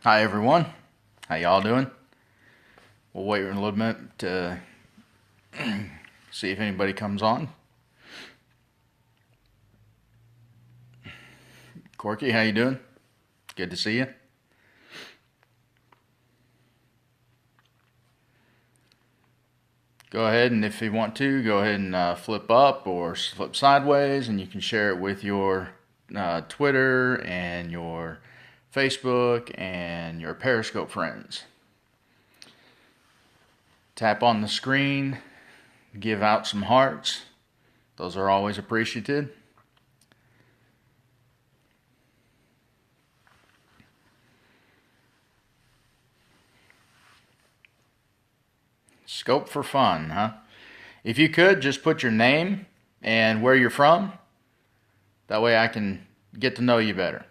Hi everyone, how y'all doing? We'll wait a little bit to see if anybody comes on. Corky, how you doing? Good to see you. Go ahead, and if you want to, go ahead and flip up or flip sideways, and you can share it with your Twitter and your Facebook and your Periscope friends. Tap on the screen, give out some hearts. Those are always appreciated. Scope for fun, huh? If you could, just put your name and where you're from. That way I can get to know you better.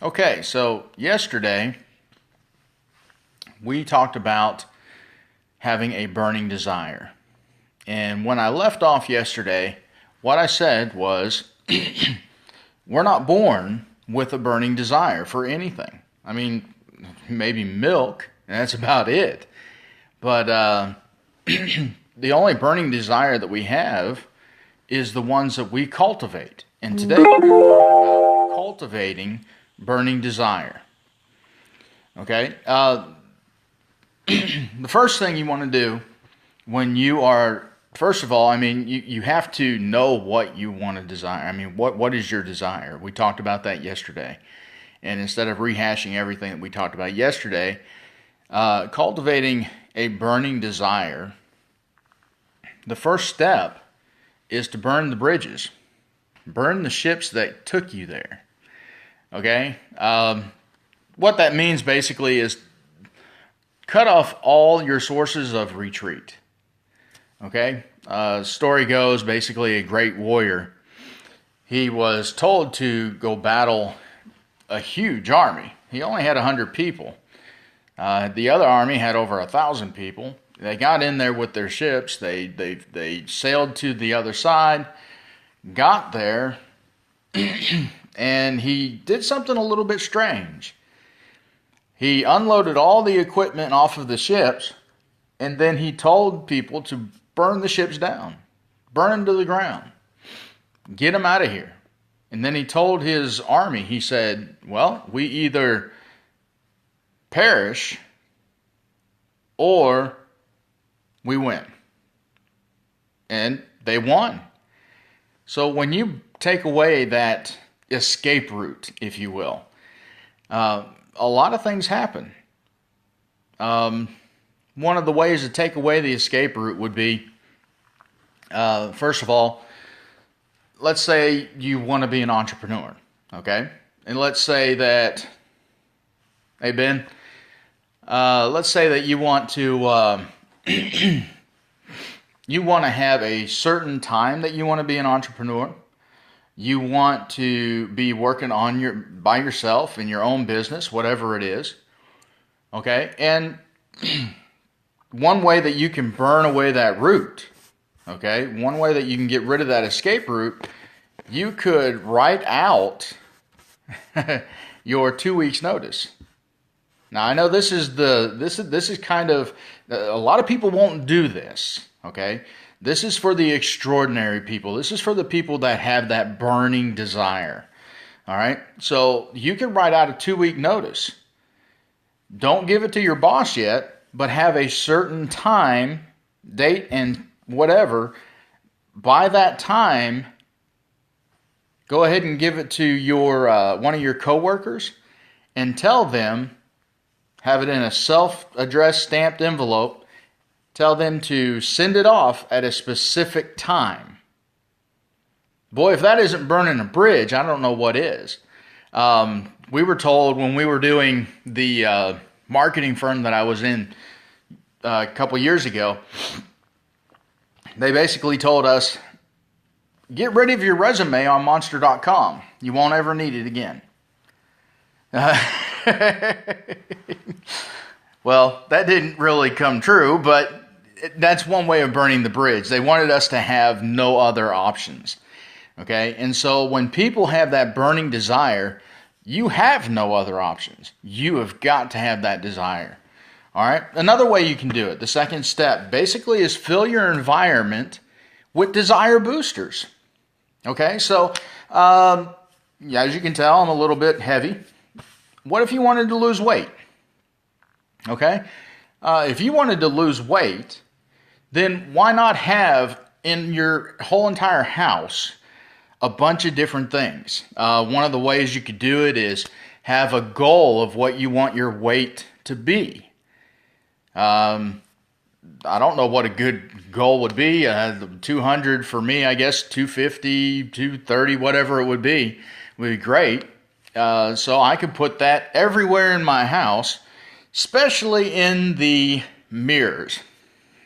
Okay, so yesterday we talked about having a burning desire. And when I left off yesterday, what I said was we're not born with a burning desire for anything. I mean, maybe milk, and that's about it. But the only burning desire that we have is the ones that we cultivate. And today we're going to talk about cultivating burning desire. Okay? The first thing you want to do when you are, first of all, I mean, you have to know what you want to desire. I mean, what is your desire? We talked about that yesterday. And instead of rehashing everything that we talked about yesterday, cultivating a burning desire, the first step is to burn the bridges. Burn the ships that took you there. Okay? What that means basically is cut off all your sources of retreat. Okay? Story goes, basically a great warrior, he was told to go battle a huge army. He only had 100 people. The other army had over 1,000 people. They got in there with their ships. They sailed to the other side, got there, and he did something a little bit strange. He unloaded all the equipment off of the ships, and then he told people to burn the ships down, burn them to the ground, get them out of here. And then he told his army, he said, well, we either perish or we win. And they won. So when you take away that escape route, if you will, a lot of things happen. One of the ways to take away the escape route would be, first of all, let's say you want to be an entrepreneur, okay? And let's say that, hey Ben, let's say that you want to you want to have a certain time that you want to be an entrepreneur. You want to be working on by yourself in your own business, whatever it is. Okay? And one way that you can burn away that route, okay? One way that you can get rid of that escape route, you could write out your 2 weeks notice. Now, I know this is kind of, a lot of people won't do this, okay? This is for the extraordinary people. This is for the people that have that burning desire, all right? So you can write out a 2-week notice. Don't give it to your boss yet, but have a certain time, date, and whatever. By that time, go ahead and give it to your one of your coworkers and tell them, have it in a self-addressed stamped envelope, tell them to send it off at a specific time. Boy, if that isn't burning a bridge, I don't know what is. We were told when we were doing the marketing firm that I was in a couple years ago, they basically told us, get rid of your resume on monster.com. You won't ever need it again. Well, that didn't really come true, but that's one way of burning the bridge. They wanted us to have no other options. Okay? And so when people have that burning desire, you have no other options. You have got to have that desire. All right? Another way you can do it, the second step, basically is fill your environment with desire boosters. Okay? So, as you can tell, I'm a little bit heavy. What if you wanted to lose weight? Okay? If you wanted to lose weight, then why not have in your whole entire house a bunch of different things? One of the ways you could do it is have a goal of what you want your weight to be. I don't know what a good goal would be. 200 for me, I guess, 250, 230, whatever it would be great. So I could put that everywhere in my house, especially in the mirrors,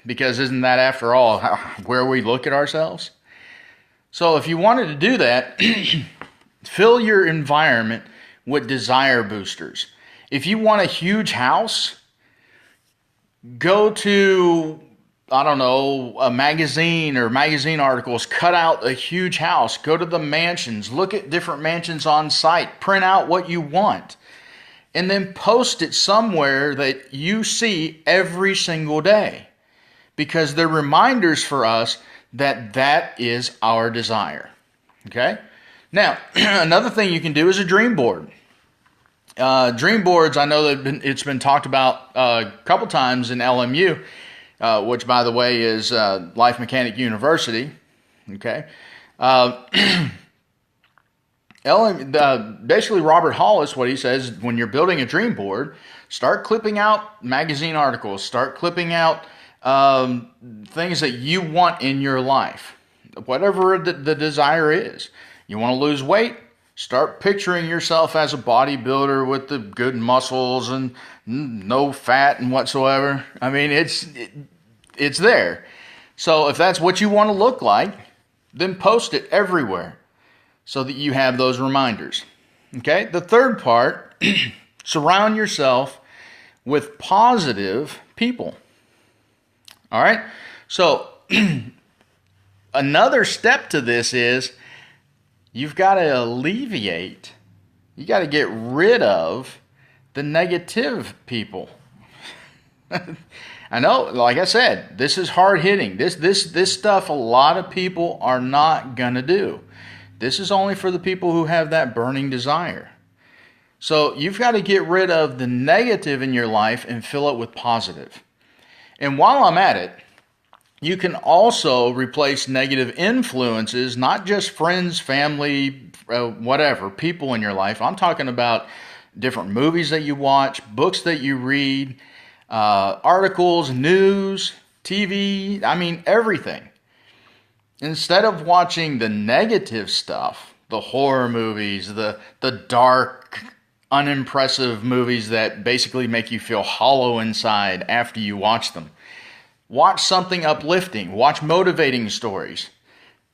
because isn't that, after all, where we look at ourselves? So if you wanted to do that, fill your environment with desire boosters. If you want a huge house, go to, I don't know, a magazine or magazine articles, cut out a huge house, go to the mansions, look at different mansions on site, print out what you want, and then post it somewhere that you see every single day, because they're reminders for us that that is our desire. Okay? Now, another thing you can do is a dream board. Dream boards, I know that it's been talked about a couple times in LMU, which, by the way, is Life Mechanic University. Okay? Basically, Robert Hollis, what he says, when you're building a dream board, start clipping out magazine articles, start clipping out things that you want in your life, whatever the desire is. You want to lose weight? Start picturing yourself as a bodybuilder with the good muscles and no fat and whatsoever. I mean, it's there. So if that's what you want to look like, then post it everywhere so that you have those reminders. Okay? The third part, surround yourself with positive people. All right? So another step to this is you've got to alleviate, you got to get rid of the negative people. I know, like I said, this is hard hitting. This stuff a lot of people are not going to do. This is only for the people who have that burning desire. So you've got to get rid of the negative in your life and fill it with positive. And while I'm at it, you can also replace negative influences, not just friends, family, whatever, people in your life. I'm talking about different movies that you watch, books that you read, articles, news, TV, I mean, everything. Instead of watching the negative stuff, the horror movies, the dark, unimpressive movies that basically make you feel hollow inside after you watch them, watch something uplifting. Watch motivating stories.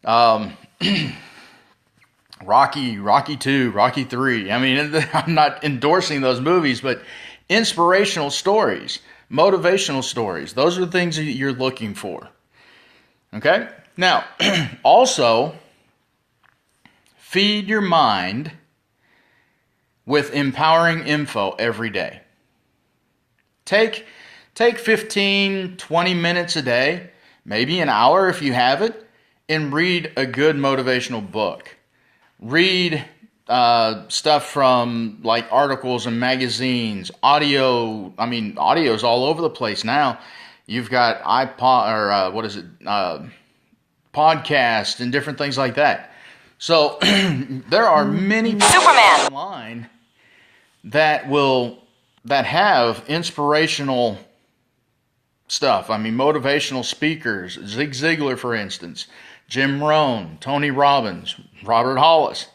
Rocky 2, Rocky 3. I mean, I'm not endorsing those movies, but inspirational stories, motivational stories. Those are the things that you're looking for. Okay? Now, also, feed your mind with empowering info every day. Take 15, 20 minutes a day, maybe an hour if you have it, and read a good motivational book. Read stuff from like articles and magazines, audio. I mean, audio's all over the place now. You've got podcasts and different things like that. So there are many people online that have inspirational stuff. I mean, motivational speakers, Zig Ziglar, for instance, Jim Rohn, Tony Robbins, Robert Hollis,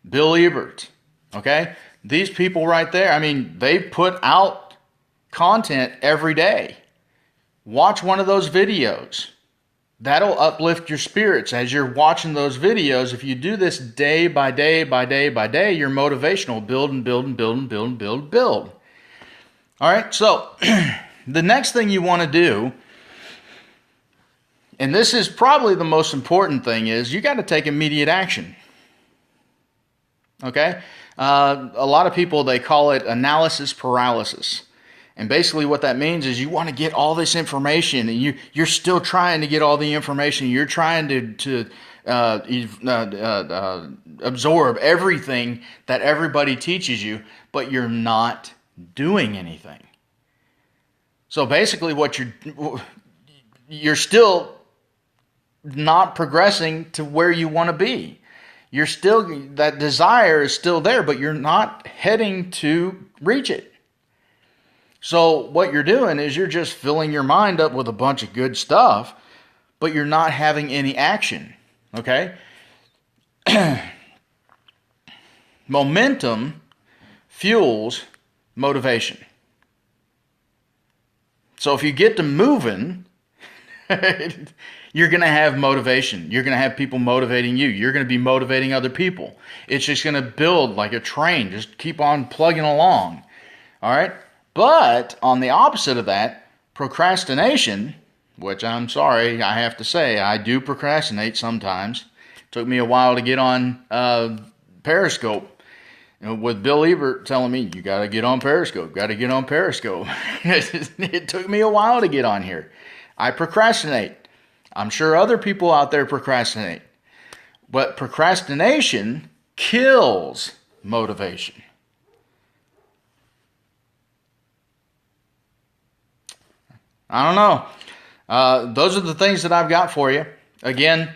Bill Ebert. Okay? These people right there, I mean, they put out content every day. Watch one of those videos. That'll uplift your spirits as you're watching those videos. If you do this day by day by day by day, your motivation will build and build and build and build and build and build. All right, so the next thing you want to do, and this is probably the most important thing, is you got to take immediate action. Okay? A lot of people, they call it analysis paralysis. And basically what that means is you want to get all this information, and you're still trying to get all the information. You're trying to absorb everything that everybody teaches you, but you're not doing anything. So basically what you're still not progressing to where you want to be. You're still, that desire is still there, but you're not heading to reach it. So what you're doing is you're just filling your mind up with a bunch of good stuff, but you're not having any action. Okay? Momentum fuels motivation. So if you get to moving, you're going to have motivation. You're going to have people motivating you. You're going to be motivating other people. It's just going to build like a train. Just keep on plugging along. All right? But on the opposite of that, procrastination, which I'm sorry, I have to say, I do procrastinate sometimes. It took me a while to get on Periscope. With Bill Ebert telling me, you got to get on Periscope, got to get on Periscope. It took me a while to get on here. I procrastinate. I'm sure other people out there procrastinate. But procrastination kills motivation. I don't know. Those are the things that I've got for you. Again,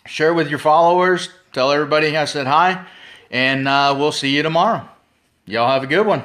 share with your followers. Tell everybody I said hi. And we'll see you tomorrow. Y'all have a good one.